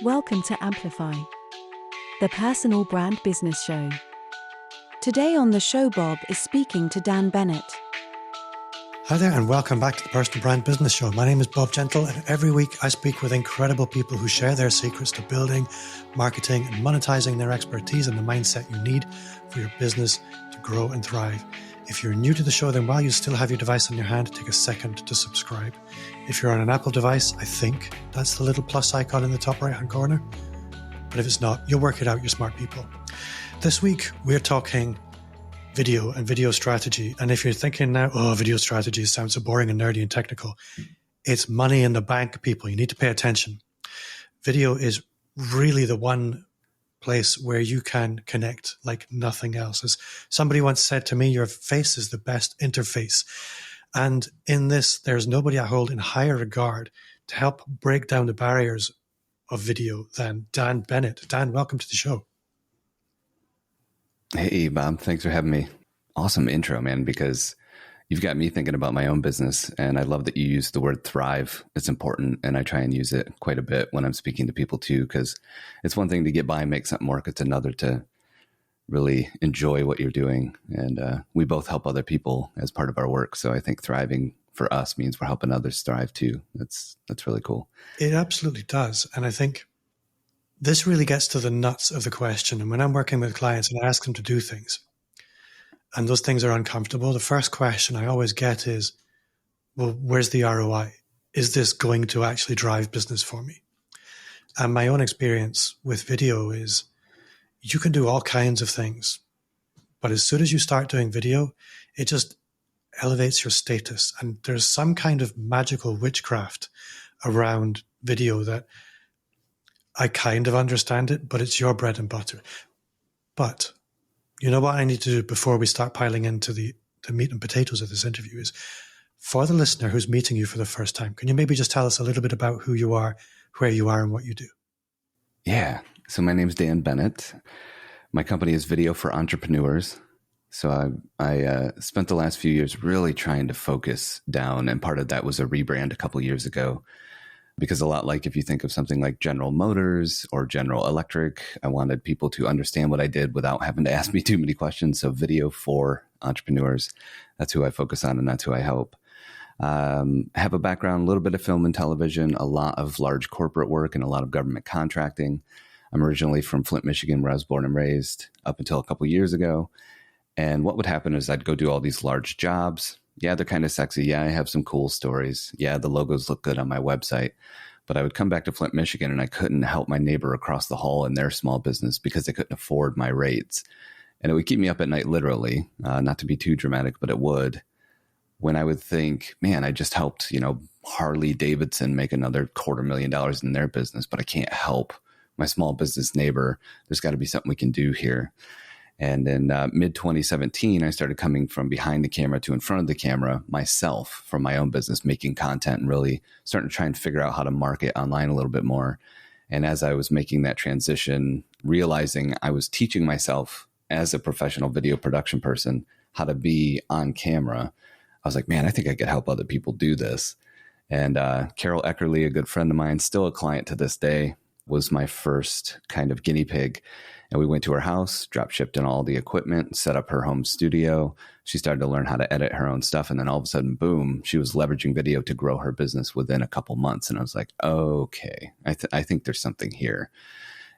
Welcome to Amplify, the personal brand business show. Today on the show, Bob is speaking to Dan Bennett. Hi there, and welcome back to the Personal Brand Business Show. My name is Bob Gentle, and every week I speak with incredible people who share their secrets to building, marketing, and monetizing their expertise and the mindset you need for your business to grow and thrive. If you're new to the show, then while you still have your device in your hand, take a second to subscribe. If you're on an Apple device, I think that's the little plus icon in the top right-hand corner. But if it's not, you'll work it out, you're smart people. This week, we're talking video and video strategy. And if you're thinking now, video strategy sounds so boring and nerdy and technical, it's money in the bank, people. You need to pay attention. Video is really the one place where you can connect like nothing else. As somebody once said to me, your face is the best interface. And in this, there's nobody I hold in higher regard to help break down the barriers of video than Dan Bennett. Dan, welcome to the show. Hey, Bob. Thanks for having me. Awesome intro, man, because you've got me thinking about my own business. And I love that you use the word thrive. It's important. And I try and use it quite a bit when I'm speaking to people too, because it's one thing to get by and make something work. It's another to really enjoy what you're doing. And we both help other people as part of our work. So I think thriving for us means we're helping others thrive too. That's really cool. It absolutely does. And I think this really gets to the nuts of the question. And when I'm working with clients and I ask them to do things, and those things are uncomfortable, the first question I always get is, well, where's the ROI? Is this going to actually drive business for me? And my own experience with video is you can do all kinds of things, but as soon as you start doing video, it just elevates your status. And there's some kind of magical witchcraft around video that I kind of understand it, but it's your bread and butter. But you know what I need to do before we start piling into the meat and potatoes of this interview is, for the listener who's meeting you for the first time, can you maybe just tell us a little bit about who you are, where you are, and what you do? Yeah. So my name is Dan Bennett. My company is Video for Entrepreneurs. So I spent the last few years really trying to focus down, and part of that was a rebrand a couple years ago. Because a lot like if you think of something like General Motors or General Electric, I wanted people to understand what I did without having to ask me too many questions. So Video for Entrepreneurs, that's who I focus on and that's who I help. Have a background, a little bit of film and television, a lot of large corporate work and a lot of government contracting. I'm originally from Flint, Michigan, where I was born and raised up until a couple years ago. And what would happen is I'd go do all these large jobs. Yeah, they're kind of sexy. Yeah, I have some cool stories. Yeah, the logos look good on my website. But I would come back to Flint, Michigan, and I couldn't help my neighbor across the hall in their small business because they couldn't afford my rates. And it would keep me up at night, literally, not to be too dramatic, but it would. When I would think, man, I just helped, Harley Davidson make another $250,000 in their business, but I can't help my small business neighbor. There's got to be something we can do here. And in mid-2017, I started coming from behind the camera to in front of the camera myself from my own business, making content and really starting to try and figure out how to market online a little bit more. And as I was making that transition, realizing I was teaching myself as a professional video production person how to be on camera, I was like, man, I think I could help other people do this. And Carol Eckerly, a good friend of mine, still a client to this day, was my first kind of guinea pig. And we went to her house, drop shipped in all the equipment, set up her home studio. She started to learn how to edit her own stuff. And then all of a sudden, boom, she was leveraging video to grow her business within a couple months. And I was like, okay, I think there's something here.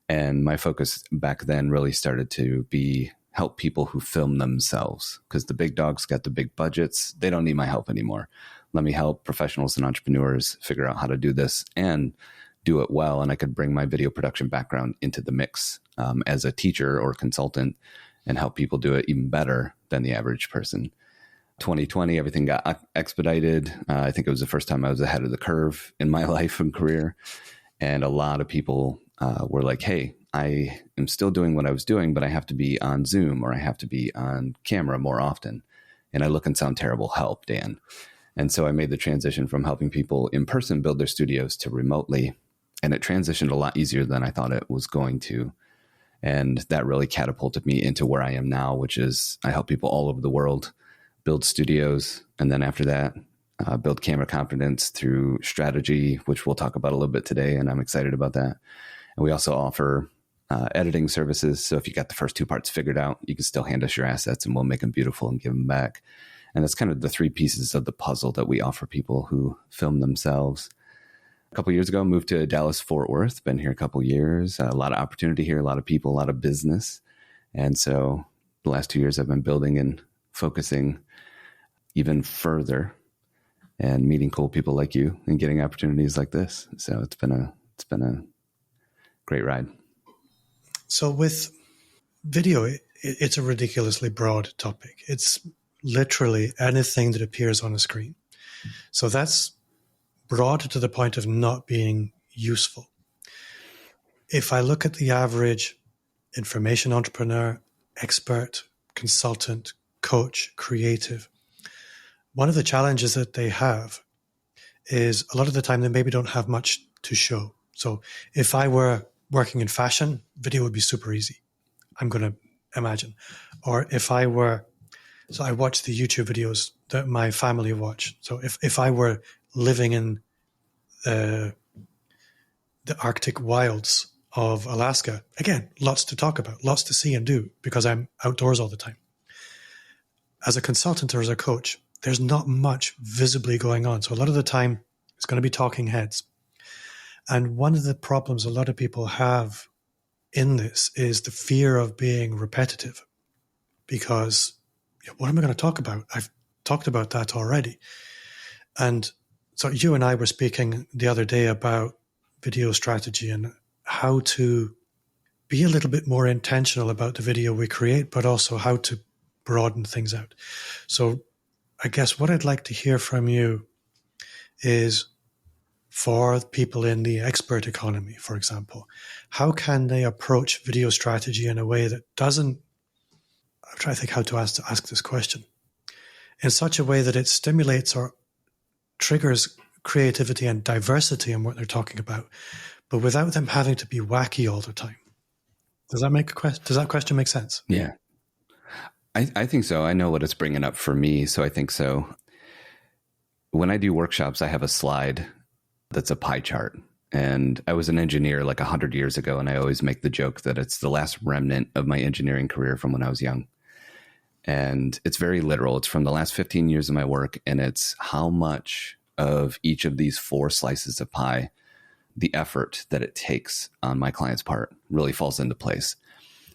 And my focus back then really started to be help people who film themselves, because the big dogs got the big budgets. They don't need my help anymore. Let me help professionals and entrepreneurs figure out how to do this and do it well. And I could bring my video production background into the mix as a teacher or consultant and help people do it even better than the average person. 2020, everything got expedited. I think it was the first time I was ahead of the curve in my life and career. And a lot of people were like, hey, I am still doing what I was doing, but I have to be on Zoom or I have to be on camera more often. And I look and sound terrible. Help, Dan. And so I made the transition from helping people in person build their studios to remotely. And it transitioned a lot easier than I thought it was going to. And that really catapulted me into where I am now, which is I help people all over the world build studios. And then after that, build camera confidence through strategy, which we'll talk about a little bit today. And I'm excited about that. And we also offer editing services. So if you got the first two parts figured out, you can still hand us your assets and we'll make them beautiful and give them back. And that's kind of the three pieces of the puzzle that we offer people who film themselves. A couple of years ago, moved to Dallas, Fort Worth, been here a couple of years, a lot of opportunity here, a lot of people, a lot of business. And so the last 2 years I've been building and focusing even further and meeting cool people like you and getting opportunities like this. So it's been a great ride. So with video, it's a ridiculously broad topic. It's literally anything that appears on a screen. So that's broad to the point of not being useful. If I look at the average information entrepreneur, expert, consultant, coach, creative, one of the challenges that they have is a lot of the time they maybe don't have much to show. So if I were working in fashion, video would be super easy, I'm going to imagine. Or if I were, so I watch the YouTube videos that my family watch. So if I were living in the Arctic wilds of Alaska, again, lots to talk about, lots to see and do because I'm outdoors all the time. As a consultant or as a coach, there's not much visibly going on. So a lot of the time it's going to be talking heads. And one of the problems a lot of people have in this is the fear of being repetitive because what am I going to talk about? I've talked about that already. And so you and I were speaking the other day about video strategy and how to be a little bit more intentional about the video we create, but also how to broaden things out. So I guess what I'd like to hear from you is for people in the expert economy, for example, how can they approach video strategy in a way that doesn't, I'm trying to think how to ask this question, in such a way that it stimulates or triggers creativity and diversity in what they're talking about, but without them having to be wacky all the time. Does that question make sense? Yeah, I think so. I know what it's bringing up for me, so I think so. When I do workshops, I have a slide that's a pie chart. And I was an engineer like 100 years ago, and I always make the joke that it's the last remnant of my engineering career from when I was young. And it's very literal. It's from the last 15 years of my work, and it's how much of each of these 4 slices of pie, the effort that it takes on my client's part really falls into place.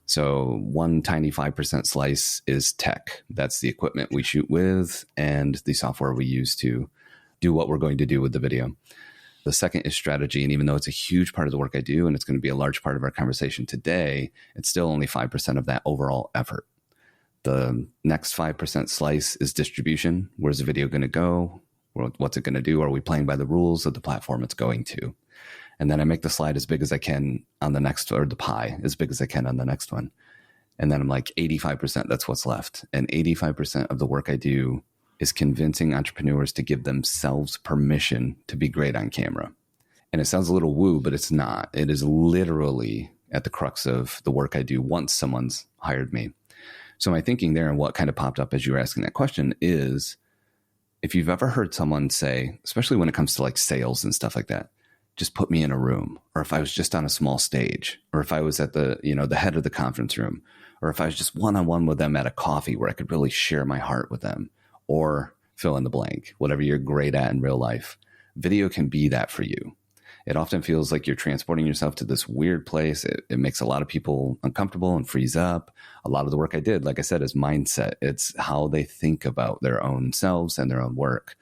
So one tiny 5% slice is tech. That's the equipment we shoot with and the software we use to do what we're going to do with the video. The second is strategy. And even though it's a huge part of the work I do, and it's going to be a large part of our conversation today, it's still only 5% of that overall effort. The next 5% slice is distribution. Where's the video going to go? What's it going to do? Are we playing by the rules of the platform it's going to? And then I make the slide as big as I can on the next, or the pie as big as I can on the next one. And then I'm like 85%, that's what's left. And 85% of the work I do is convincing entrepreneurs to give themselves permission to be great on camera. And it sounds a little woo, but it's not. It is literally at the crux of the work I do once someone's hired me. So my thinking there and what kind of popped up as you were asking that question is, if you've ever heard someone say, especially when it comes to like sales and stuff like that, just put me in a room, or if I was just on a small stage, or if I was at the head of the conference room, or if I was just one-on-one with them at a coffee where I could really share my heart with them, or fill in the blank, whatever you're great at in real life. Video can be that for you. It often feels like you're transporting yourself to this weird place. It makes a lot of people uncomfortable and freeze up. A lot of the work I did, like I said, is mindset. It's how they think about their own selves and their own work.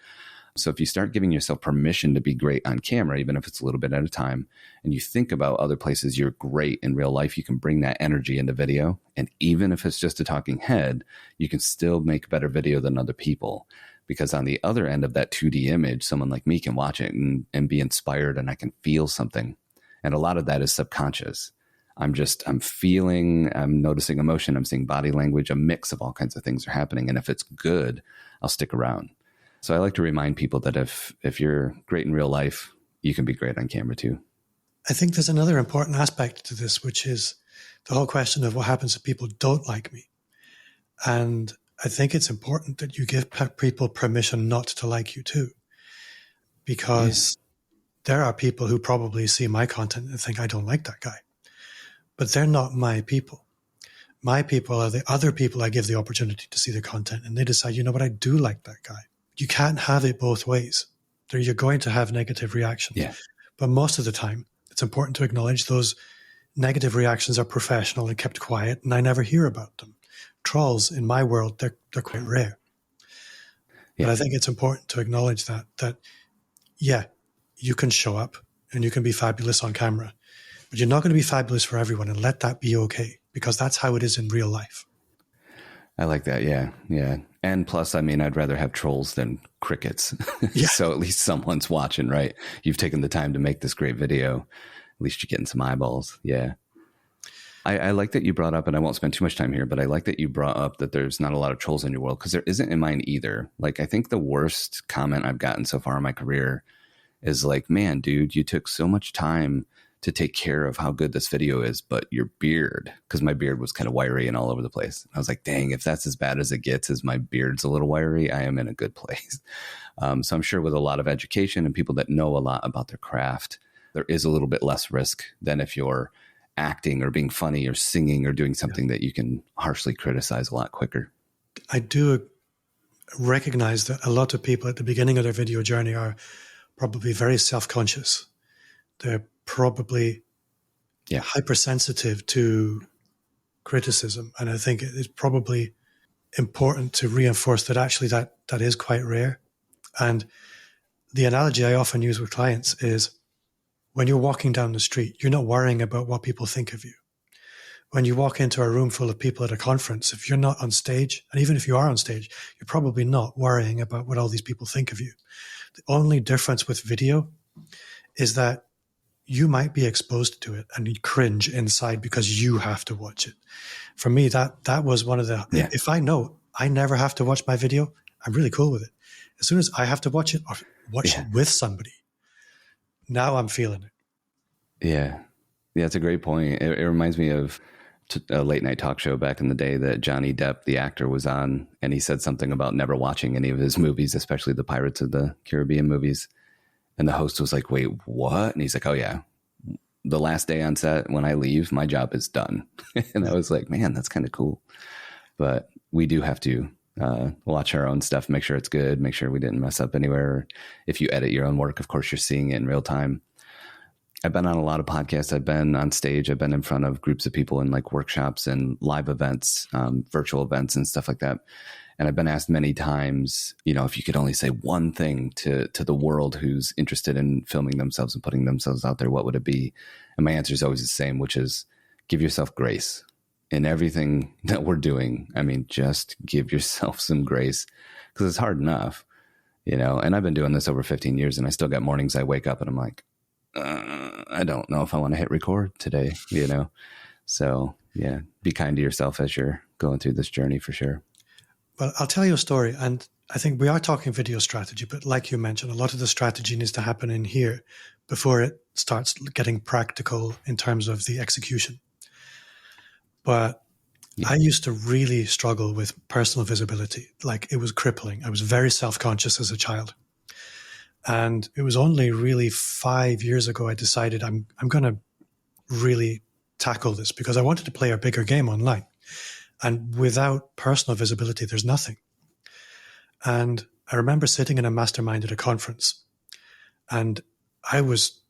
So if you start giving yourself permission to be great on camera, even if it's a little bit at a time, and you think about other places you're great in real life, you can bring that energy into video. And even if it's just a talking head, you can still make better video than other people. Because on the other end of that 2D image, someone like me can watch it and be inspired, and I can feel something. And a lot of that is subconscious. I'm feeling, I'm noticing emotion, I'm seeing body language, a mix of all kinds of things are happening. And if it's good, I'll stick around. So I like to remind people that if you're great in real life, you can be great on camera too. I think there's another important aspect to this, which is the whole question of what happens if people don't like me. And I think it's important that you give people permission not to like you too, because there are people who probably see my content and think, I don't like that guy. But they're not my people. My people are the other people I give the opportunity to see the content, and they decide, you know what, I do like that guy. You can't have it both ways. You're going to have negative reactions. Yeah. But most of the time, it's important to acknowledge those negative reactions are professional and kept quiet, and I never hear about them. Trolls, in my world, they're quite rare. Yeah. But I think it's important to acknowledge that, yeah, you can show up and you can be fabulous on camera, but you're not going to be fabulous for everyone, and let that be okay, because that's how it is in real life. I like that. Yeah. Yeah. And plus, I mean, I'd rather have trolls than crickets. Yeah. So at least someone's watching, right? You've taken the time to make this great video. At least you're getting some eyeballs. Yeah. I like that you brought up, and I won't spend too much time here, but I like that you brought up that there's not a lot of trolls in your world, because there isn't in mine either. Like, I think the worst comment I've gotten so far in my career is like, man, dude, you took so much time to take care of how good this video is, but your beard, because my beard was kind of wiry and all over the place. I was like, dang, if that's as bad as it gets, as my beard's a little wiry, I am in a good place. So I'm sure with a lot of education and people that know a lot about their craft, there is a little bit less risk than if you're acting or being funny or singing or doing something that you can harshly criticize a lot quicker. I do recognize that a lot of people at the beginning of their video journey are probably very self-conscious. They're probably hypersensitive to criticism. And I think it's probably important to reinforce that actually that is quite rare. And the analogy I often use with clients is, when you're walking down the street, you're not worrying about what people think of you. When you walk into a room full of people at a conference, if you're not on stage, and even if you are on stage, you're probably not worrying about what all these people think of you. The only difference with video is that you might be exposed to it and you cringe inside because you have to watch it. For me, that was one of the, if I know I never have to watch my video, I'm really cool with it. As soon as I have to watch it or watch it with somebody, now I'm feeling it. Yeah. Yeah, it's a great point. It reminds me of a late night talk show back in the day that Johnny Depp, the actor, was on, and he said something about never watching any of his movies, especially the Pirates of the Caribbean movies. And the host was like, wait, what? And he's like, oh yeah, the last day on set, when I leave, my job is done. And I was like, man, that's kind of cool. But we do have to watch our own stuff, make sure it's good, make sure we didn't mess up anywhere. If you edit your own work, of course, you're seeing it in real time. I've been on a lot of podcasts. I've been on stage. I've been in front of groups of people in like workshops and live events, virtual events and stuff like that. And I've been asked many times, you know, if you could only say one thing to the world who's interested in filming themselves and putting themselves out there, what would it be? And my answer is always the same, which is give yourself grace in everything that we're doing. I mean, just give yourself some grace, because it's hard enough, you know. And I've been doing this over 15 years, and I still got mornings I wake up and I'm like, I don't know if I want to hit record today, you know? So yeah, be kind to yourself as you're going through this journey for sure. Well, I'll tell you a story, and I think we are talking video strategy, but like you mentioned, a lot of the strategy needs to happen in here before it starts getting practical in terms of the execution. But I used to really struggle with personal visibility. Like, it was crippling. I was very self-conscious as a child. And it was only really 5 years ago I decided I'm going to really tackle this, because I wanted to play a bigger game online. And without personal visibility, there's nothing. And I remember sitting in a mastermind at a conference, and I was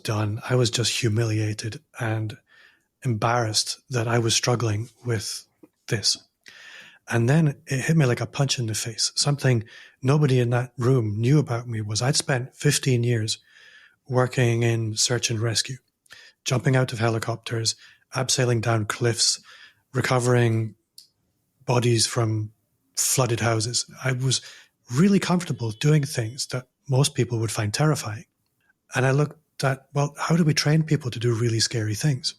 done. I was just humiliated and embarrassed that I was struggling with this. And then it hit me like a punch in the face. Something nobody in that room knew about me was I'd spent 15 years working in search and rescue, jumping out of helicopters, abseiling down cliffs, recovering bodies from flooded houses. I was really comfortable doing things that most people would find terrifying. And I looked at, well, how do we train people to do really scary things?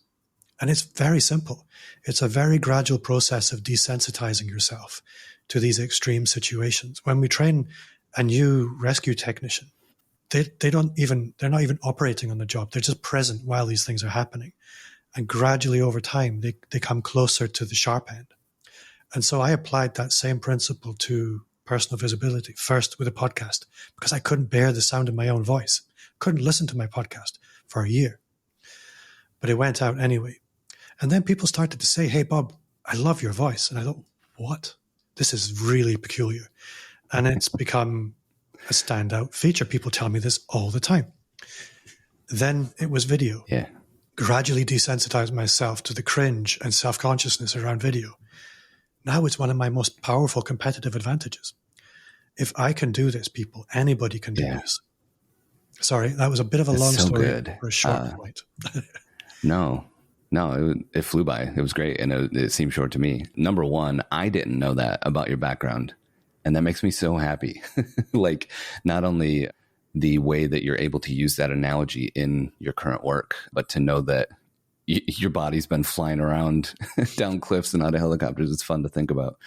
And it's very simple. It's a very gradual process of desensitizing yourself to these extreme situations. When we train a new rescue technician, they're not even operating on the job. They're just present while these things are happening. And gradually over time, they come closer to the sharp end. And so I applied that same principle to personal visibility, first with a podcast, because I couldn't bear the sound of my own voice. couldn't listen to my podcast for a year. But it went out anyway. And then people started to say, hey, Bob, I love your voice. And I thought, what? This is really peculiar. And it's become a standout feature. People tell me this all the time. Then it was video. Yeah. Gradually desensitized myself to the cringe and self-consciousness around video. Now it's one of my most powerful competitive advantages. If I can do this, people, anybody can do this. Sorry, that was a bit of a long story for a short point. No, it flew by. It was great. And it seemed short to me. Number one, I didn't know that about your background. And that makes me so happy. Like, not only the way that you're able to use that analogy in your current work, but to know that your body's been flying around down cliffs and out of helicopters. It's fun to think about.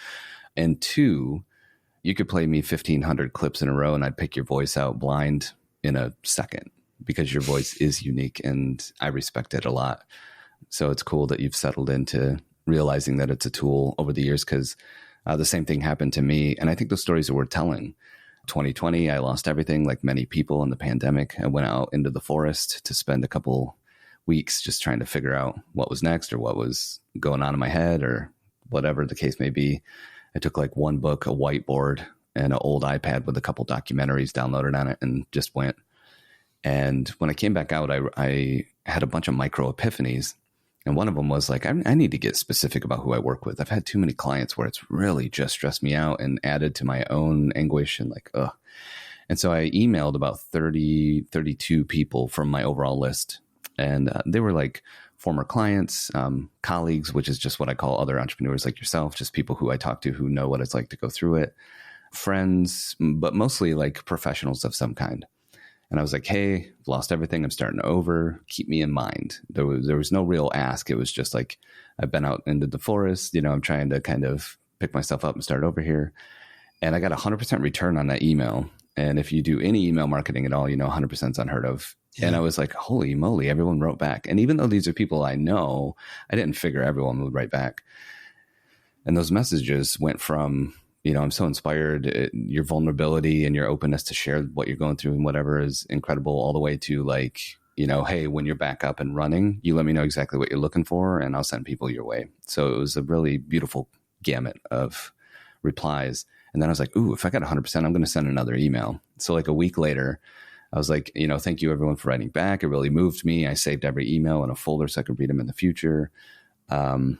And two, you could play me 1,500 clips in a row and I'd pick your voice out blind in a second, because your voice is unique and I respect it a lot. So it's cool that you've settled into realizing that it's a tool over the years, because the same thing happened to me. And I think those stories are worth telling. 2020, I lost everything like many people in the pandemic. I went out into the forest to spend a couple weeks just trying to figure out what was next or what was going on in my head or whatever the case may be. I took like one book, a whiteboard, and an old iPad with a couple documentaries downloaded on it and just went. And when I came back out, I had a bunch of micro epiphanies. And one of them was like, I need to get specific about who I work with. I've had too many clients where it's really just stressed me out and added to my own anguish and like, ugh. And so I emailed about 32 people from my overall list. And they were like former clients, colleagues, which is just what I call other entrepreneurs like yourself, just people who I talk to who know what it's like to go through it, friends, but mostly like professionals of some kind. And I was like, hey, I've lost everything. I'm starting over. Keep me in mind. There was no real ask. It was just like, I've been out into the forest. I'm trying to kind of pick myself up and start over here. And I got 100% return on that email. And if you do any email marketing at all, 100% is unheard of. Yeah. And I was like, holy moly, everyone wrote back. And even though these are people I know, I didn't figure everyone would write back. And those messages went from, I'm so inspired. Your vulnerability and your openness to share what you're going through and whatever is incredible, all the way to like, hey, when you're back up and running, you let me know exactly what you're looking for and I'll send people your way. So it was a really beautiful gamut of replies. And then I was like, ooh, if I got 100%, I'm going to send another email. So like a week later, I was like, thank you everyone for writing back. It really moved me. I saved every email in a folder so I could read them in the future. Fun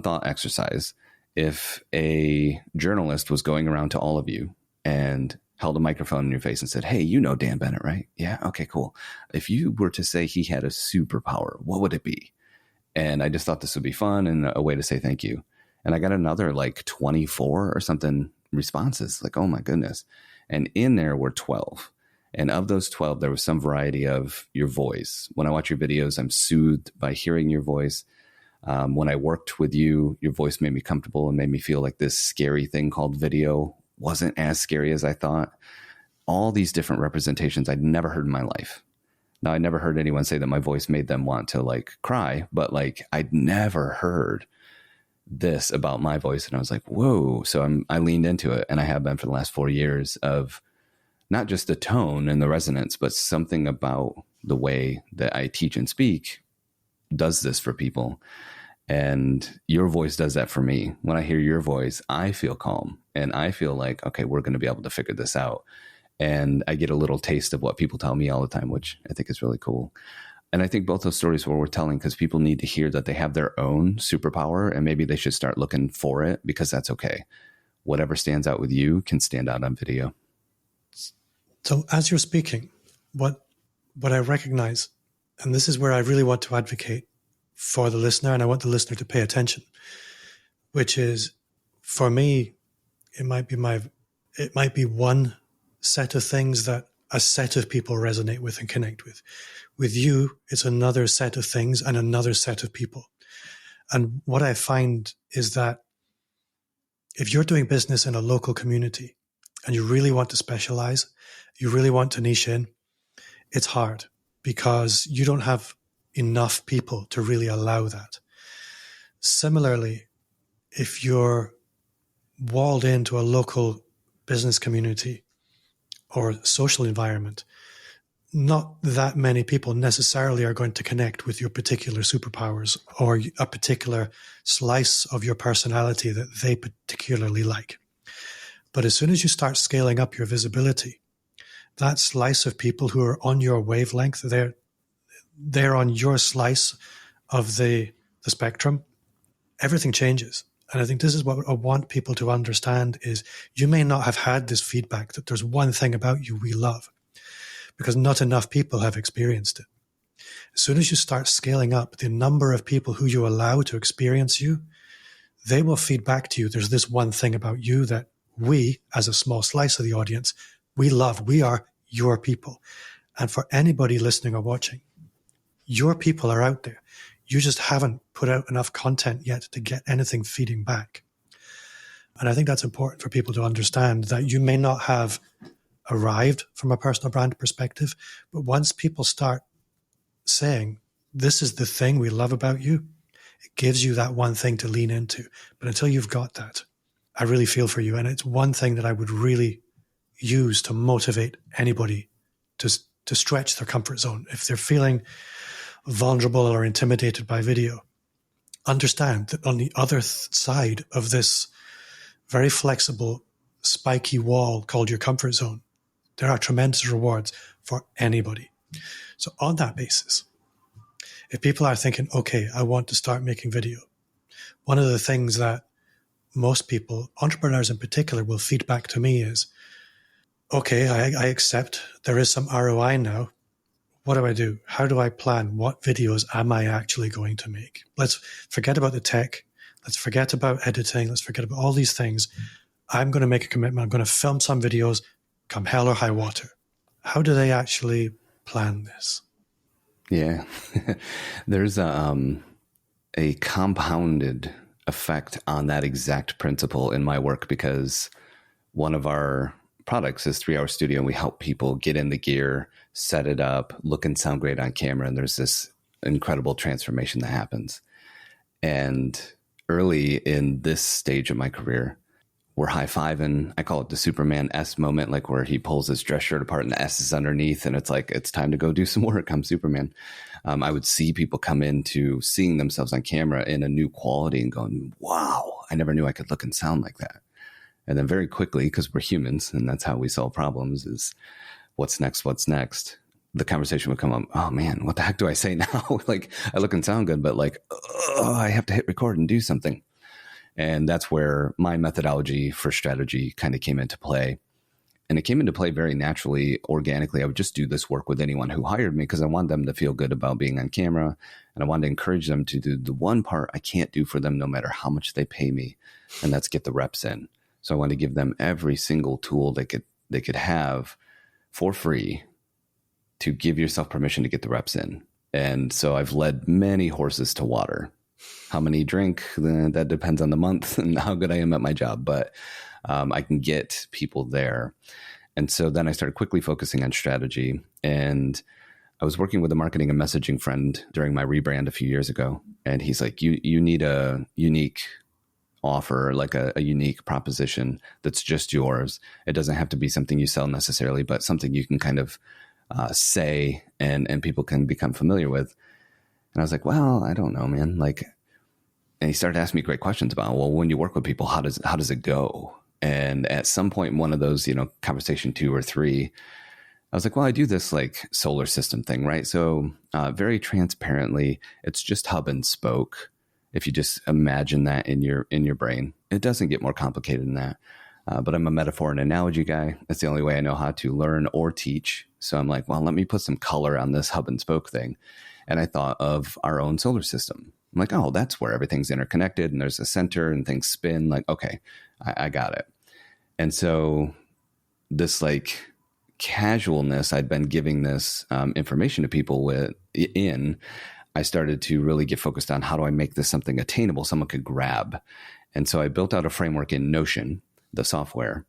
thought exercise. If a journalist was going around to all of you and held a microphone in your face and said, hey, Dan Bennett, right? Yeah. Okay, cool. If you were to say he had a superpower, what would it be? And I just thought this would be fun and a way to say thank you. And I got another like 24 or something responses, like, oh my goodness. And in there were 12. And of those 12, there was some variety of your voice. When I watch your videos, I'm soothed by hearing your voice. When I worked with you, your voice made me comfortable and made me feel like this scary thing called video wasn't as scary as I thought. All these different representations I'd never heard in my life. Now, I never heard anyone say that my voice made them want to like cry, but like I'd never heard this about my voice. And I was like, whoa. So I leaned into it, and I have been for the last 4 years, of not just the tone and the resonance, but something about the way that I teach and speak does this for people. And your voice does that for me. When I hear your voice, I feel calm and I feel like, okay, we're going to be able to figure this out. And I get a little taste of what people tell me all the time, which I think is really cool. And I think both those stories were worth telling because people need to hear that they have their own superpower, and maybe they should start looking for it, because that's okay. Whatever stands out with you can stand out on video. So as you're speaking, what I recognize, and this is where I really want to advocate for the listener, and I want the listener to pay attention, which is, for me, it might be one set of things that a set of people resonate with and connect with. With you, it's another set of things and another set of people. And what I find is that if you're doing business in a local community and you really want to specialize, you really want to niche in, it's hard because you don't have enough people to really allow that. Similarly, if you're walled into a local business community or social environment, not that many people necessarily are going to connect with your particular superpowers or a particular slice of your personality that they particularly like. But as soon as you start scaling up your visibility, that slice of people who are on your wavelength, they're on your slice of the spectrum, everything changes. And I think this is what I want people to understand is you may not have had this feedback that there's one thing about you we love, because not enough people have experienced it. As soon as you start scaling up the number of people who you allow to experience you, they will feed back to you. There's this one thing about you that we, as a small slice of the audience, we love. We are your people. And for anybody listening or watching, your people are out there. You just haven't put out enough content yet to get anything feeding back. And I think that's important for people to understand that you may not have arrived from a personal brand perspective, but once people start saying, this is the thing we love about you, it gives you that one thing to lean into. But until you've got that, I really feel for you. And it's one thing that I would really use to motivate anybody to stretch their comfort zone. If they're feeling vulnerable or intimidated by video, understand that on the other side of this very flexible, spiky wall called your comfort zone, there are tremendous rewards for anybody. So on that basis, if people are thinking, okay, I want to start making video, one of the things that most people, entrepreneurs in particular, will feed back to me is, okay, I accept there is some ROI now. What do I do? How do I plan? What videos am I actually going to make? Let's forget about the tech. Let's forget about editing. Let's forget about all these things. I'm going to make a commitment. I'm going to film some videos, come hell or high water. How do they actually plan this? Yeah, there's a compounded effect on that exact principle in my work, because one of our products is 3 Hour Studio, and we help people get in the gear, set it up, look and sound great on camera. And there's this incredible transformation that happens. And early in this stage of my career, we're high-fiving. I call it the Superman S moment, like where he pulls his dress shirt apart and the S is underneath. And it's like, it's time to go do some work. I'm Superman. I would see people come into seeing themselves on camera in a new quality and going, wow, I never knew I could look and sound like that. And then very quickly, because we're humans and that's how we solve problems, is what's next? What's next? The conversation would come up, oh man, what the heck do I say now? Like, I look and sound good, but like, oh, I have to hit record and do something. And that's where my methodology for strategy kind of came into play. And it came into play very naturally, organically. I would just do this work with anyone who hired me because I want them to feel good about being on camera. And I wanted to encourage them to do the one part I can't do for them no matter how much they pay me. And that's get the reps in. So I wanted to give them every single tool they could have for free to give yourself permission to get the reps in. And so I've led many horses to water. How many drink, that depends on the month and how good I am at my job. But I can get people there. And so then I started quickly focusing on strategy. And I was working with a marketing and messaging friend during my rebrand a few years ago. And he's like, you need a unique offer, like a unique proposition that's just yours. It doesn't have to be something you sell necessarily, but something you can kind of say and people can become familiar with. And I was like, well, I don't know, man. Like, and he started asking me great questions about, well, when you work with people, how does it go? And at some point in one of those, conversation 2 or 3, I was like, well, I do this like solar system thing, right? So very transparently, it's just hub and spoke. If you just imagine that in your brain, it doesn't get more complicated than that. But I'm a metaphor and analogy guy. That's the only way I know how to learn or teach. So I'm like, well, let me put some color on this hub and spoke thing. And I thought of our own solar system. I'm like, oh, that's where everything's interconnected and there's a center and things spin. Like, okay, I got it. And so this like casualness I'd been giving this information to people I started to really get focused on how do I make this something attainable, someone could grab. And so I built out a framework in Notion, the software.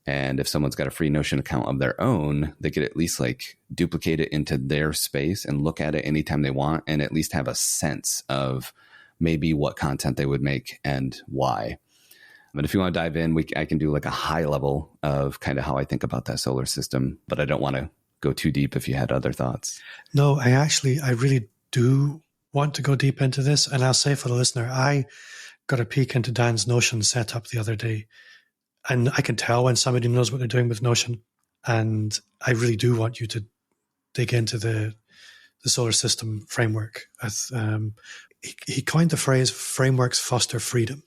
And if someone's got a free Notion account of their own, they could at least like duplicate it into their space and look at it anytime they want and at least have a sense of maybe what content they would make and why. But if you want to dive in, I can do like a high level of kind of how I think about that solar system, but I don't want to go too deep if you had other thoughts. No, I really do want to go deep into this. And I'll say for the listener, I got a peek into Dan's Notion setup the other day. And I can tell when somebody knows what they're doing with Notion. And I really do want you to dig into the solar system framework. He coined the phrase, frameworks foster freedom.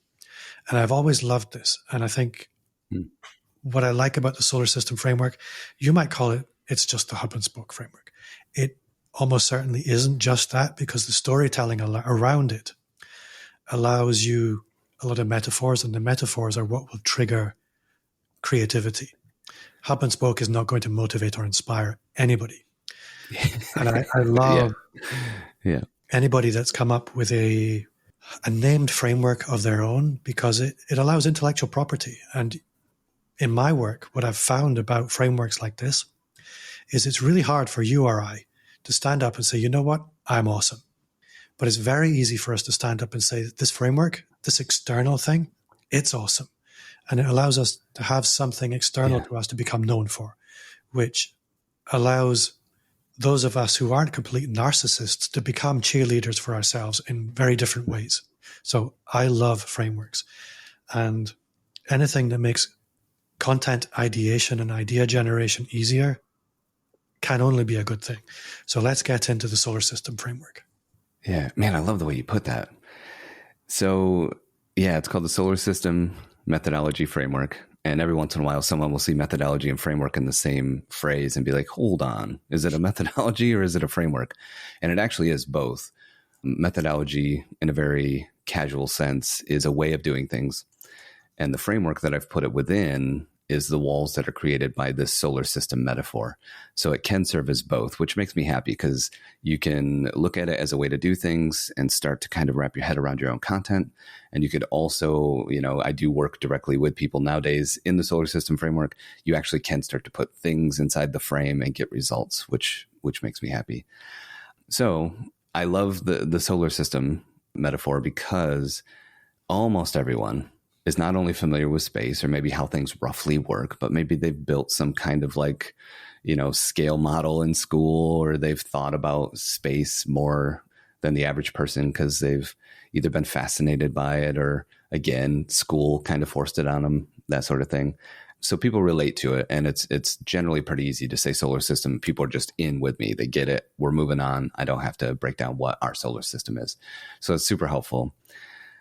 And I've always loved this. And I think what I like about the solar system framework, you might call it, it's just the hub and spoke framework. It almost certainly isn't just that, because the storytelling around it allows you a lot of metaphors, and the metaphors are what will trigger creativity. Hub and spoke is not going to motivate or inspire anybody. And I love anybody that's come up with a named framework of their own, because it allows intellectual property. And in my work, what I've found about frameworks like this is it's really hard for you or I to stand up and say, you know what, I'm awesome. But it's very easy for us to stand up and say, this framework, this external thing, it's awesome. And it allows us to have something external to us to become known for, which allows those of us who aren't complete narcissists to become cheerleaders for ourselves in very different ways. So I love frameworks, and anything that makes content ideation and idea generation easier can only be a good thing. So let's get into the solar system framework. Yeah, man, I love the way you put that. So yeah, it's called the solar system methodology framework. And every once in a while, someone will see methodology and framework in the same phrase and be like, hold on, is it a methodology or is it a framework? And it actually is both. Methodology, in a very casual sense, is a way of doing things. And the framework that I've put it within is the walls that are created by this solar system metaphor. So it can serve as both, which makes me happy, because you can look at it as a way to do things and start to kind of wrap your head around your own content. And you could also, I do work directly with people nowadays in the solar system framework. You actually can start to put things inside the frame and get results, which makes me happy. So I love the solar system metaphor because almost everyone is not only familiar with space, or maybe how things roughly work, but maybe they've built some kind of scale model in school, or they've thought about space more than the average person because they've either been fascinated by it, or again, school kind of forced it on them, that sort of thing. So people relate to it, and it's generally pretty easy to say solar system. People are just in with me. They get it. We're moving on. I don't have to break down what our solar system is. So it's super helpful.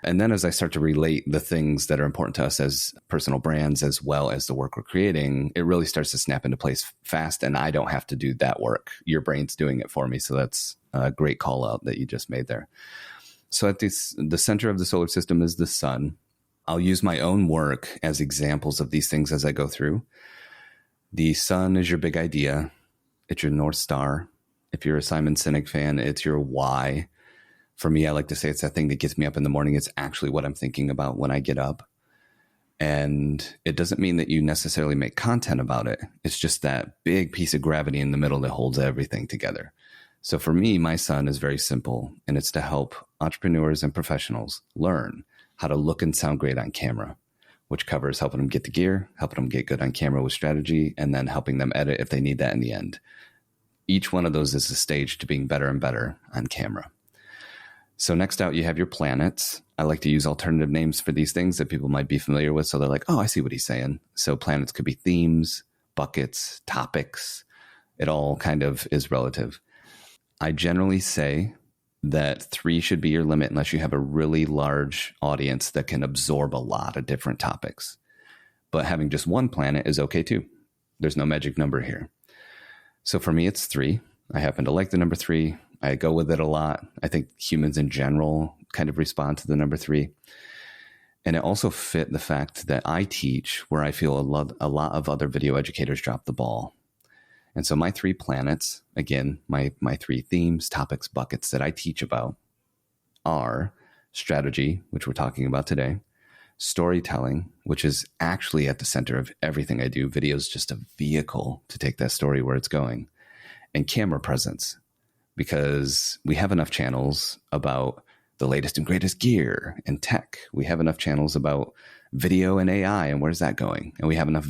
And then as I start to relate the things that are important to us as personal brands, as well as the work we're creating, it really starts to snap into place fast. And I don't have to do that work. Your brain's doing it for me. So that's a great call out that you just made there. So at the center of the solar system is the sun. I'll use my own work as examples of these things as I go through. The sun is your big idea. It's your North Star. If you're a Simon Sinek fan, it's your why. For me, I like to say it's that thing that gets me up in the morning. It's actually what I'm thinking about when I get up. And it doesn't mean that you necessarily make content about it. It's just that big piece of gravity in the middle that holds everything together. So for me, my sun is very simple, and it's to help entrepreneurs and professionals learn how to look and sound great on camera, which covers helping them get the gear, helping them get good on camera with strategy, and then helping them edit if they need that in the end. Each one of those is a stage to being better and better on camera. So next out, you have your planets. I like to use alternative names for these things that people might be familiar with. So they're like, oh, I see what he's saying. So planets could be themes, buckets, topics. It all kind of is relative. I generally say that 3 should be your limit unless you have a really large audience that can absorb a lot of different topics. But having just one planet is okay too. There's no magic number here. So for me, it's 3. I happen to like the number 3. I go with it a lot. I think humans in general kind of respond to the number 3. And it also fit the fact that I teach where I feel a lot of other video educators drop the ball. And so my 3 planets, again, my 3 themes, topics, buckets that I teach about are strategy, which we're talking about today, storytelling, which is actually at the center of everything I do. Video is just a vehicle to take that story where it's going, and camera presence, because we have enough channels about the latest and greatest gear and tech. We have enough channels about video and AI and where's that going. And we have enough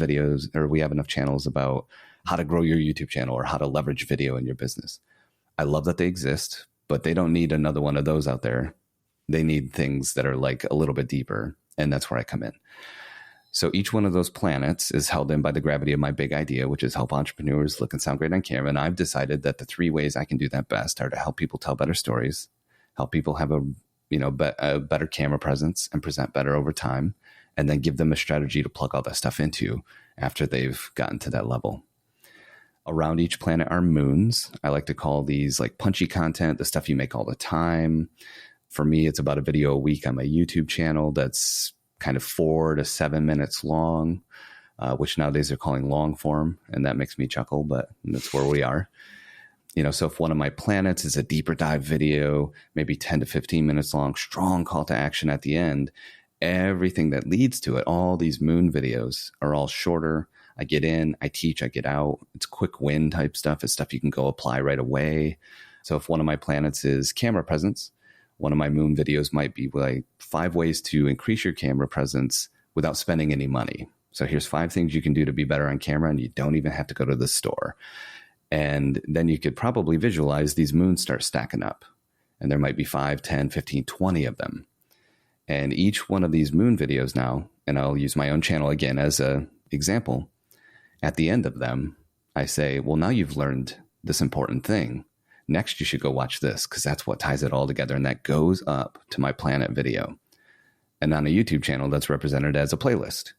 channels about how to grow your YouTube channel or how to leverage video in your business. I love that they exist, but they don't need another one of those out there. They need things that are like a little bit deeper. And that's where I come in. So each one of those planets is held in by the gravity of my big idea, which is help entrepreneurs look and sound great on camera. And I've decided that the 3 ways I can do that best are to help people tell better stories, help people have a better camera presence and present better over time, and then give them a strategy to plug all that stuff into after they've gotten to that level. Around each planet are moons. I like to call these like punchy content, the stuff you make all the time. For me, it's about a video a week on my YouTube channel that's kind of 4 to 7 minutes long, which nowadays they're calling long form. And that makes me chuckle, but that's where we are. So if one of my planets is a deeper dive video, maybe 10 to 15 minutes long, strong call to action at the end, everything that leads to it, all these moon videos are all shorter. I get in, I teach, I get out. It's quick win type stuff. It's stuff you can go apply right away. So if one of my planets is camera presence, one of my moon videos might be like 5 ways to increase your camera presence without spending any money. So here's 5 things you can do to be better on camera, and you don't even have to go to the store. And then you could probably visualize these moons start stacking up. And there might be 5, 10, 15, 20 of them. And each one of these moon videos now, and I'll use my own channel again as an example, at the end of them, I say, well, now you've learned this important thing. Next, you should go watch this, because that's what ties it all together. And that goes up to my planet video. And on a YouTube channel, that's represented as a playlist.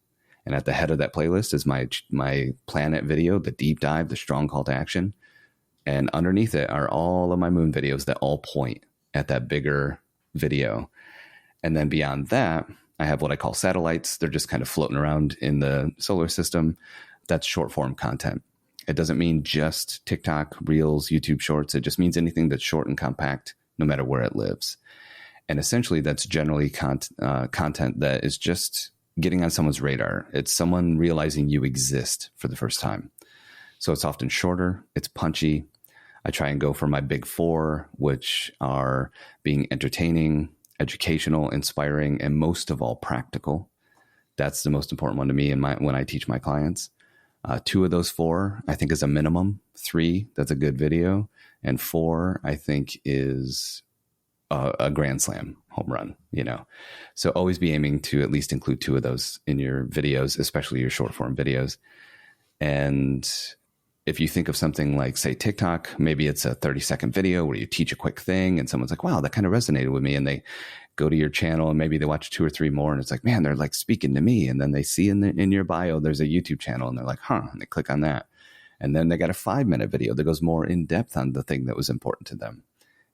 And at the head of that playlist is my planet video, the deep dive, the strong call to action. And underneath it are all of my moon videos that all point at that bigger video. And then beyond that, I have what I call satellites. They're just kind of floating around in the solar system. That's short form content. It doesn't mean just TikTok, Reels, YouTube Shorts. It just means anything that's short and compact, no matter where it lives. And essentially, that's generally content that is just getting on someone's radar. It's someone realizing you exist for the first time. So it's often shorter. It's punchy. I try and go for my big 4, which are being entertaining, educational, inspiring, and most of all, practical. That's the most important one to me when I teach my clients. 2 of those 4, I think, is a minimum. 3, that's a good video. And 4, I think, is a grand slam home run, So always be aiming to at least include 2 of those in your videos, especially your short form videos. And if you think of something like, say, TikTok, maybe it's a 30-second video where you teach a quick thing and someone's like, wow, that kind of resonated with me. And they go to your channel and maybe they watch 2 or 3 more and it's like, man, they're like speaking to me. And then they see in your bio, there's a YouTube channel and they're like, and they click on that. And then they got a 5-minute video that goes more in depth on the thing that was important to them.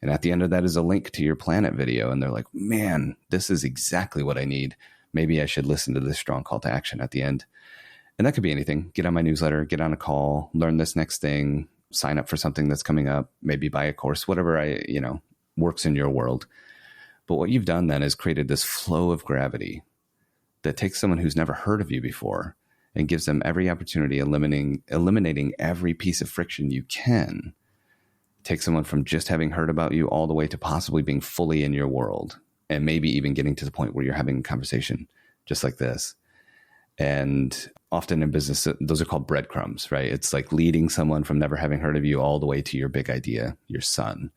And at the end of that is a link to your planet video. And they're like, man, this is exactly what I need. Maybe I should listen to this strong call to action at the end. And that could be anything. Get on my newsletter, get on a call, learn this next thing, sign up for something that's coming up, maybe buy a course, whatever works in your world. But what you've done then is created this flow of gravity that takes someone who's never heard of you before and gives them every opportunity, eliminating every piece of friction you can. Take someone from just having heard about you all the way to possibly being fully in your world, and maybe even getting to the point where you're having a conversation just like this. And often in business, those are called breadcrumbs, right? It's like leading someone from never having heard of you all the way to your big idea, your sun.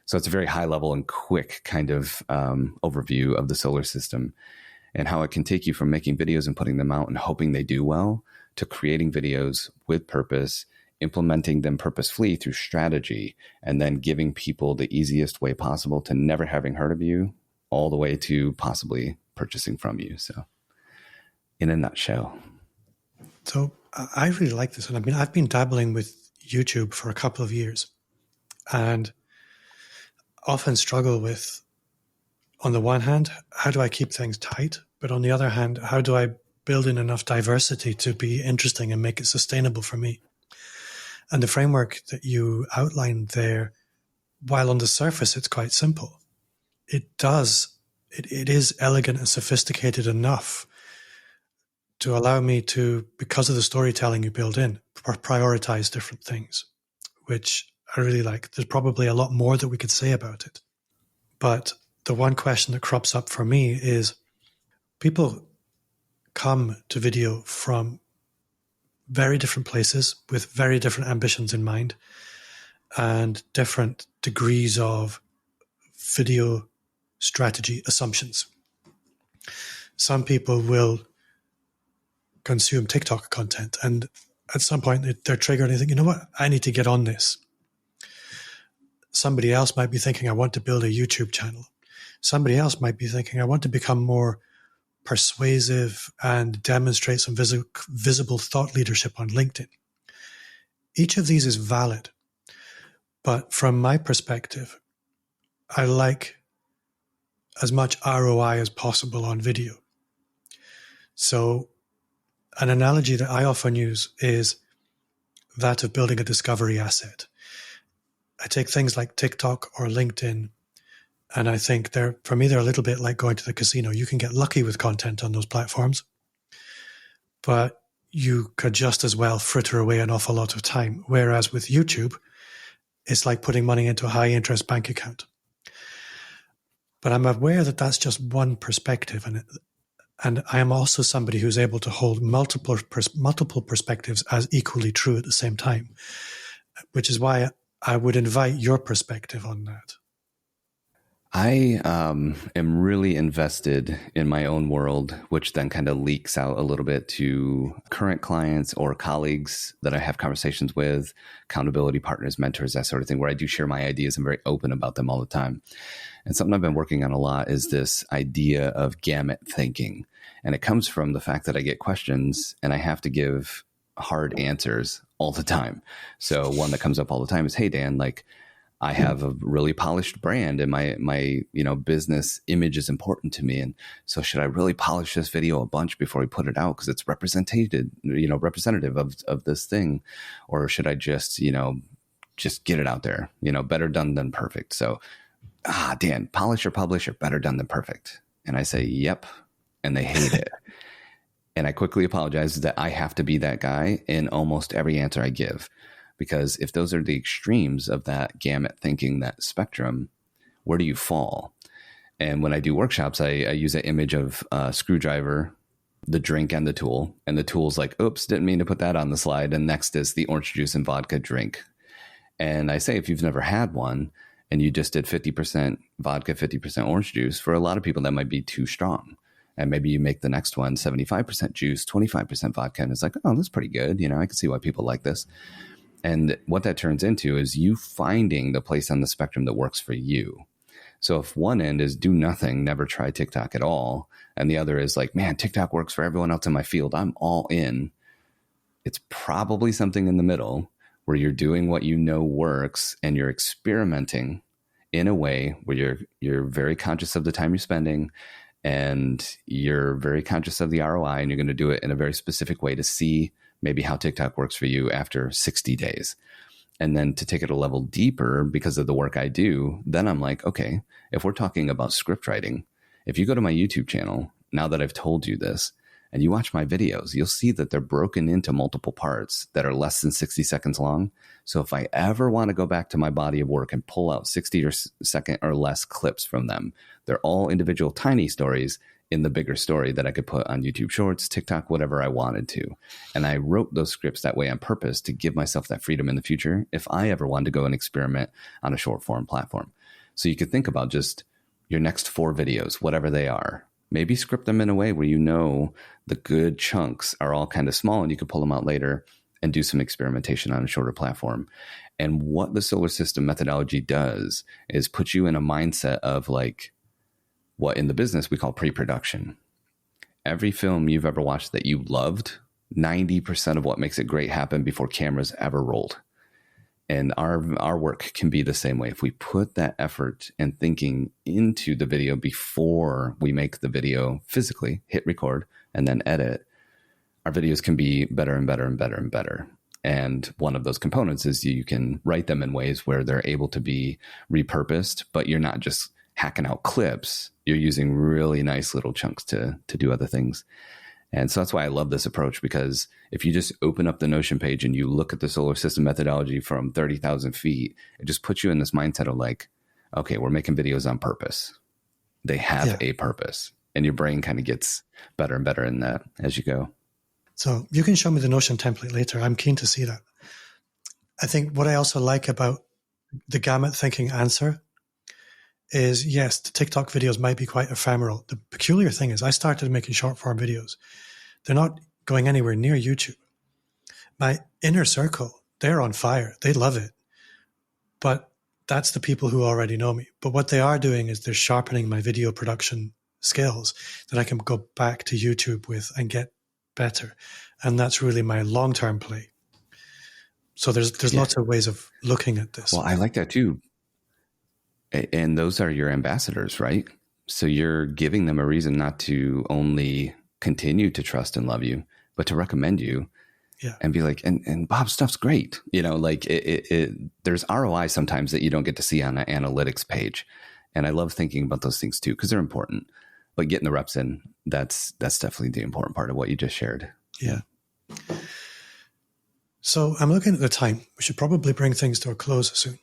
So it's a very high level and quick kind of overview of the solar system and how it can take you from making videos and putting them out and hoping they do well to creating videos with purpose, implementing them purposefully through strategy, and then giving people the easiest way possible to never having heard of you all the way to possibly purchasing from you. So in a nutshell. So I really like this. And I've been dabbling with YouTube for a couple of years and often struggle with, on the one hand, how do I keep things tight? But on the other hand, how do I build in enough diversity to be interesting and make it sustainable for me? And the framework that you outlined there, while on the surface it's quite simple, it is elegant and sophisticated enough to allow me to, because of the storytelling you build in, prioritize different things, which I really like. There's probably a lot more that we could say about it. But the one question that crops up for me is, people come to video from very different places with very different ambitions in mind and different degrees of video strategy assumptions. Some people will consume TikTok content and at some point they're triggered and they think, you know what, I need to get on this. Somebody else might be thinking, I want to build a YouTube channel. Somebody else might be thinking, I want to become more persuasive and demonstrate some visible thought leadership on LinkedIn. Each of these is valid. But from my perspective, I like as much ROI as possible on video. So an analogy that I often use is that of building a discovery asset. I take things like TikTok or LinkedIn, and I think for me, they're a little bit like going to the casino. You can get lucky with content on those platforms, but you could just as well fritter away an awful lot of time. Whereas with YouTube, it's like putting money into a high interest bank account. But I'm aware that that's just one perspective. And I am also somebody who's able to hold multiple perspectives as equally true at the same time, which is why I would invite your perspective on that. I am really invested in my own world, which then kind of leaks out a little bit to current clients or colleagues that I have conversations with, accountability partners, mentors, that sort of thing, where I do share my ideas. I'm very open about them all the time. And something I've been working on a lot is this idea of gamut thinking. And it comes from the fact that I get questions and I have to give hard answers all the time. So one that comes up all the time is, hey, Dan, like, I have a really polished brand and my business image is important to me. And so should I really polish this video a bunch before we put it out because it's representative of this thing? Or should I just get it out there, better done than perfect. So, Dan, polish or publish or better done than perfect. And I say, yep. And they hate it. And I quickly apologize that I have to be that guy in almost every answer I give. Because if those are the extremes of that gamut thinking, that spectrum, where do you fall? And when I do workshops, I use an image of a screwdriver, the drink, and the tool. And the tool's like, oops, didn't mean to put that on the slide. And next is the orange juice and vodka drink. And I say, if you've never had one and you just did 50% vodka, 50% orange juice, for a lot of people, that might be too strong. And maybe you make the next one 75% juice, 25% vodka. And it's like, oh, that's pretty good. I can see why people like this. And what that turns into is you finding the place on the spectrum that works for you. So if one end is do nothing, never try TikTok at all, and the other is like, man, TikTok works for everyone else in my field, I'm all in. It's probably something in the middle where you're doing what you know works and you're experimenting in a way where you're very conscious of the time you're spending and you're very conscious of the ROI, and you're going to do it in a very specific way to see maybe how TikTok works for you after 60 days. And then to take it a level deeper because of the work I do, then I'm like, okay, if we're talking about script writing, if you go to my YouTube channel, now that I've told you this, and you watch my videos, you'll see that they're broken into multiple parts that are less than 60 seconds long. So if I ever want to go back to my body of work and pull out 60-second or less clips from them, they're all individual tiny stories in the bigger story that I could put on YouTube Shorts, TikTok, whatever I wanted to. And I wrote those scripts that way on purpose to give myself that freedom in the future if I ever wanted to go and experiment on a short form platform. So you could think about just your next 4 videos, whatever they are. Maybe script them in a way where the good chunks are all kind of small and you could pull them out later and do some experimentation on a shorter platform. And what the solar system methodology does is put you in a mindset of like, what in the business we call pre-production. Every film you've ever watched that you loved, 90% of what makes it great happened before cameras ever rolled. And our work can be the same way. If we put that effort and thinking into the video before we make the video physically, hit record, and then edit, our videos can be better and better and better and better. And one of those components is you can write them in ways where they're able to be repurposed, but you're not just hacking out clips. You're using really nice little chunks to do other things. And so that's why I love this approach, because if you just open up the Notion page and you look at the solar system methodology from 30,000 feet, it just puts you in this mindset of like, okay, we're making videos on purpose. They have a purpose, and your brain kind of gets better and better in that as you go. So you can show me the Notion template later. I'm keen to see that. I think what I also like about the gamut thinking answer is, yes, the TikTok videos might be quite ephemeral. The peculiar thing is I started making short form videos. They're not going anywhere near YouTube. My inner circle, they're on fire. They love it. But that's the people who already know me. But what they are doing is they're sharpening my video production skills that I can go back to YouTube with and get better. And that's really my long-term play. So there's lots of ways of looking at this. Well, I like that too. And those are your ambassadors, right? So you're giving them a reason not to only continue to trust and love you, but to recommend you. Yeah. And be like, and Bob's stuff's great. You know, like there's ROI sometimes that you don't get to see on an analytics page. And I love thinking about those things too, because they're important. But getting the reps in, that's definitely the important part of what you just shared. Yeah. So I'm looking at the time. We should probably bring things to a close soon.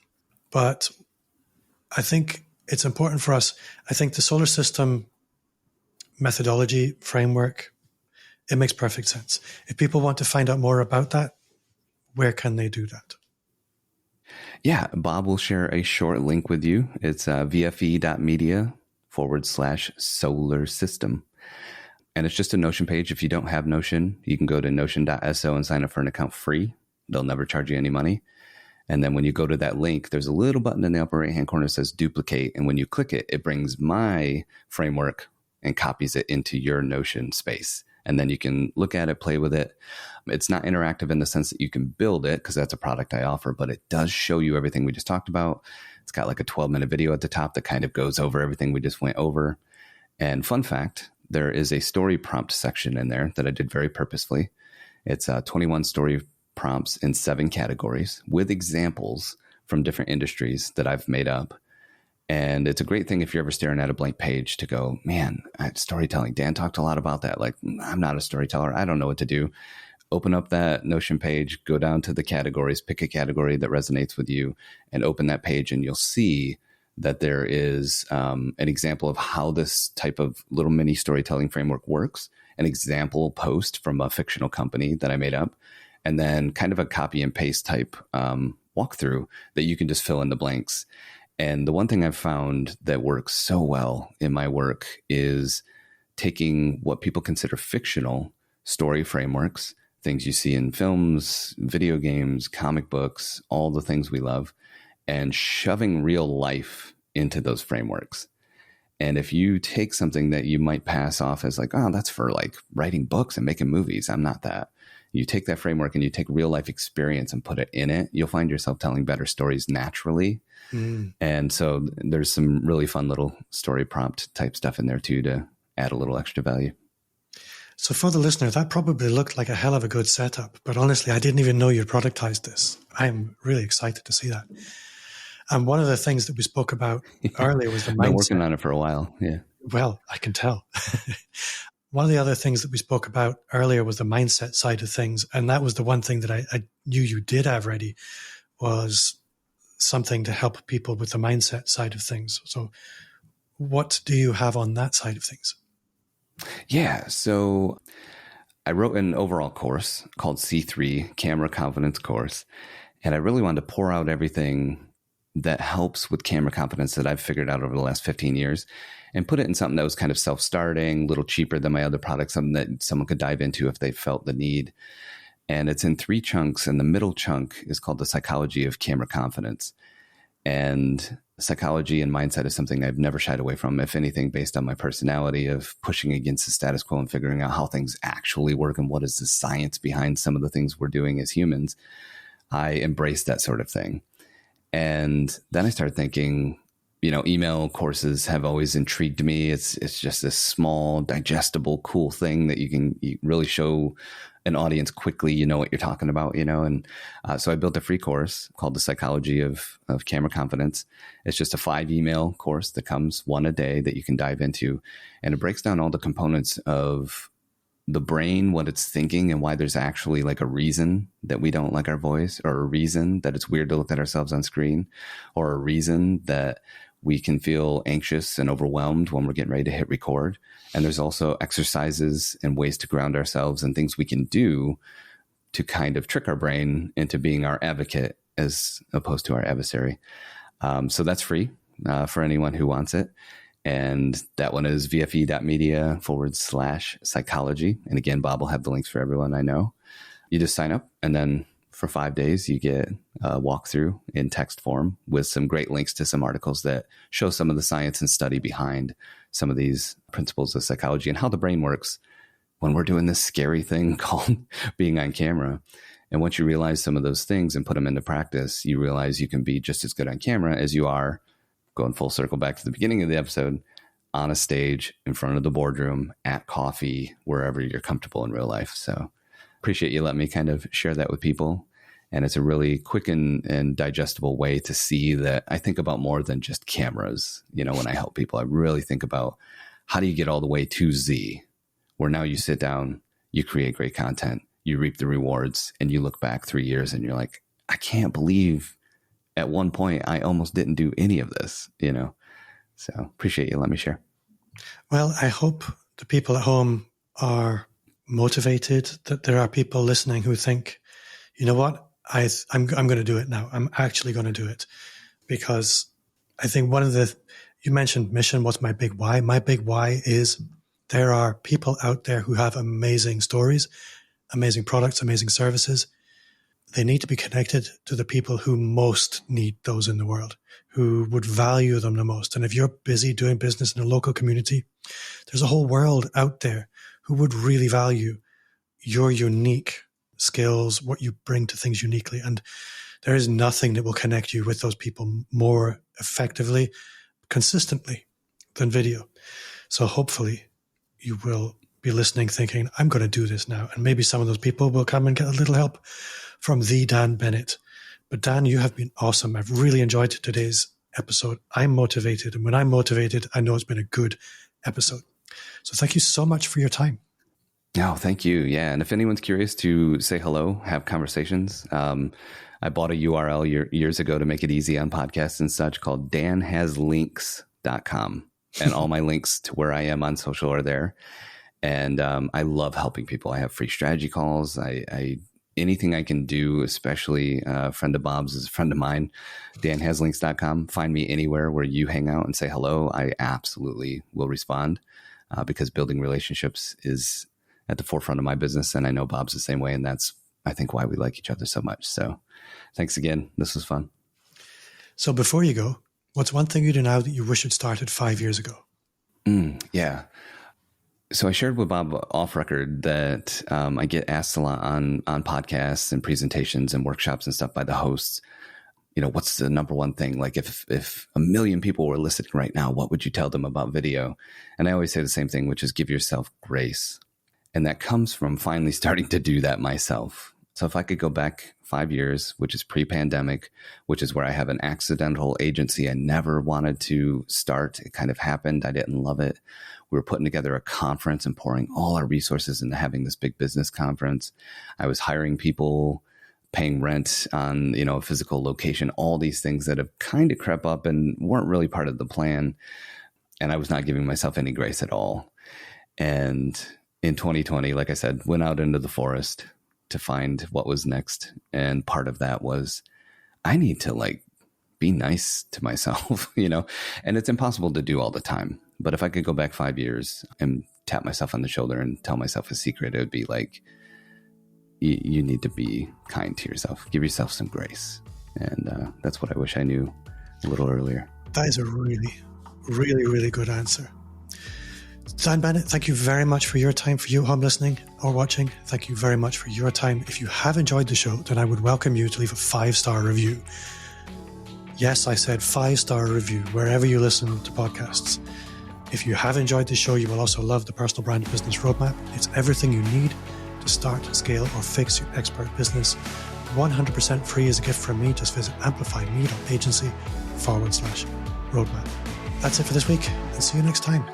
But I think it's important for us. I think the solar system methodology framework, it makes perfect sense. If people want to find out more about that, where can they do that? Yeah, Bob will share a short link with you. It's vfe.media/solar system. And it's just a Notion page. If you don't have Notion, you can go to notion.so and sign up for an account free. They'll never charge you any money. And then when you go to that link, there's a little button in the upper right-hand corner that says duplicate. And when you click it, it brings my framework and copies it into your Notion space. And then you can look at it, play with it. It's not interactive in the sense that you can build it, because that's a product I offer, but it does show you everything we just talked about. It's got like a 12-minute video at the top that kind of goes over everything we just went over. And fun fact, there is a story prompt section in there that I did very purposefully. It's 21 story prompts in 7 categories with examples from different industries that I've made up. And it's a great thing if you're ever staring at a blank page to go, man, storytelling. Dan talked a lot about that. Like, I'm not a storyteller. I don't know what to do. Open up that Notion page, go down to the categories, pick a category that resonates with you, and open that page, and you'll see that there is an example of how this type of little mini storytelling framework works, an example post from a fictional company that I made up, and then kind of a copy and paste type walkthrough that you can just fill in the blanks. And the one thing I've found that works so well in my work is taking what people consider fictional story frameworks, things you see in films, video games, comic books, all the things we love, and shoving real life into those frameworks. And if you take something that you might pass off as like, oh, that's for like writing books and making movies, I'm not that. You take that framework and you take real life experience and put it in it, you'll find yourself telling better stories naturally. And so there's some really fun little story prompt type stuff in there too to add a little extra value. So for the listener, that probably looked like a hell of a good setup, but honestly, I didn't even know you'd productized this. I'm really excited to see that. And one of the things that we spoke about earlier was the mindset. Been working on it for a while. Yeah. Well, I can tell. One of the other things that we spoke about earlier was the mindset side of things. And that was the one thing that I knew you did have ready, was something to help people with the mindset side of things. So what do you have on that side of things? Yeah. So I wrote an overall course called C3, Camera Confidence Course. And I really wanted to pour out everything that helps with camera confidence that I've figured out over the last 15 years and put it in something that was kind of self-starting, a little cheaper than my other products, something that someone could dive into if they felt the need. And it's in 3 chunks. And the middle chunk is called the psychology of camera confidence. And psychology and mindset is something I've never shied away from, if anything, based on my personality of pushing against the status quo and figuring out how things actually work and what is the science behind some of the things we're doing as humans. I embrace that sort of thing. And then I started thinking, email courses have always intrigued me. It's just this small, digestible, cool thing that you really show an audience quickly, what you're talking about, And so I built a free course called The Psychology of Camera Confidence. It's just a 5 email course that comes one a day that you can dive into. And it breaks down all the components of the brain, what it's thinking, and why there's actually like a reason that we don't like our voice, or a reason that it's weird to look at ourselves on screen, or a reason that We can feel anxious and overwhelmed when we're getting ready to hit record. And there's also exercises and ways to ground ourselves and things we can do to kind of trick our brain into being our advocate as opposed to our adversary. So that's free for anyone who wants it. And that one is vfe.media/psychology. And again, Bob will have the links for everyone I know. You just sign up, and then for 5 days, you get a walkthrough in text form with some great links to some articles that show some of the science and study behind some of these principles of psychology and how the brain works when we're doing this scary thing called being on camera. And once you realize some of those things and put them into practice, you realize you can be just as good on camera as you are, going full circle back to the beginning of the episode, on a stage, in front of the boardroom, at coffee, wherever you're comfortable in real life. So appreciate you letting me kind of share that with people. And it's a really quick and digestible way to see that I think about more than just cameras. You know, when I help people, I really think about how do you get all the way to Z, where now you sit down, you create great content, you reap the rewards, and you look back 3 years and you're like, I can't believe at one point I almost didn't do any of this, you know? So appreciate you letting me share. Well, I hope the people at home are motivated, that there are people listening who think, you know what, I'm going to do it now. I'm actually going to do it. Because I think you mentioned mission. What's my big why? My big why is there are people out there who have amazing stories, amazing products, amazing services. They need to be connected to the people who most need those in the world, who would value them the most. And if you're busy doing business in a local community, there's a whole world out there who would really value your unique skills, what you bring to things uniquely. And there is nothing that will connect you with those people more effectively, consistently than video. So hopefully you will be listening thinking, I'm going to do this now. And maybe some of those people will come and get a little help from the Dan Bennett. But Dan, you have been awesome. I've really enjoyed today's episode. I'm motivated. And when I'm motivated, I know it's been a good episode. So thank you so much for your time. Oh, thank you. Yeah. And if anyone's curious to say hello, have conversations, I bought a URL years ago to make it easy on podcasts and such called danhaslinks.com. And all my links to where I am on social are there. And I love helping people. I have free strategy calls. Anything I can do, especially a friend of Bob's is a friend of mine, danhaslinks.com. Find me anywhere where you hang out and say hello. I absolutely will respond because building relationships is at the forefront of my business. And I know Bob's the same way. And that's, I think, why we like each other so much. So thanks again. This was fun. So before you go, what's one thing you do now that you wish had started 5 years ago? Yeah. So I shared with Bob off record that I get asked a lot on podcasts and presentations and workshops and stuff by the hosts, you know, what's the number one thing? Like if 1 million people were listening right now, what would you tell them about video? And I always say the same thing, which is give yourself grace. And that comes from finally starting to do that myself. So if I could go back 5 years, which is pre-pandemic, which is where I have an accidental agency I never wanted to start. It kind of happened. I didn't love it. We were putting together a conference and pouring all our resources into having this big business conference. I was hiring people, paying rent on, you know, a physical location, all these things that have kind of crept up and weren't really part of the plan. And I was not giving myself any grace at all. And in 2020, like I said, went out into the forest to find what was next. And part of that was I need to be nice to myself, you know, and it's impossible to do all the time. But if I could go back 5 years and tap myself on the shoulder and tell myself a secret, it would be like, you need to be kind to yourself. Give yourself some grace. And that's what I wish I knew a little earlier. That is a really, really, really good answer. Dan Bennett, thank you very much for your time. For you home listening or watching, thank you very much for your time. If you have enjoyed the show, then I would welcome you to leave a 5-star review. Yes, I said 5-star review wherever you listen to podcasts. If you have enjoyed the show, you will also love the Personal Brand Business Roadmap. It's everything you need to start, scale, or fix your expert business. 100% free as a gift from me. Just visit amplifyme.agency/roadmap. That's it for this week, and see you next time.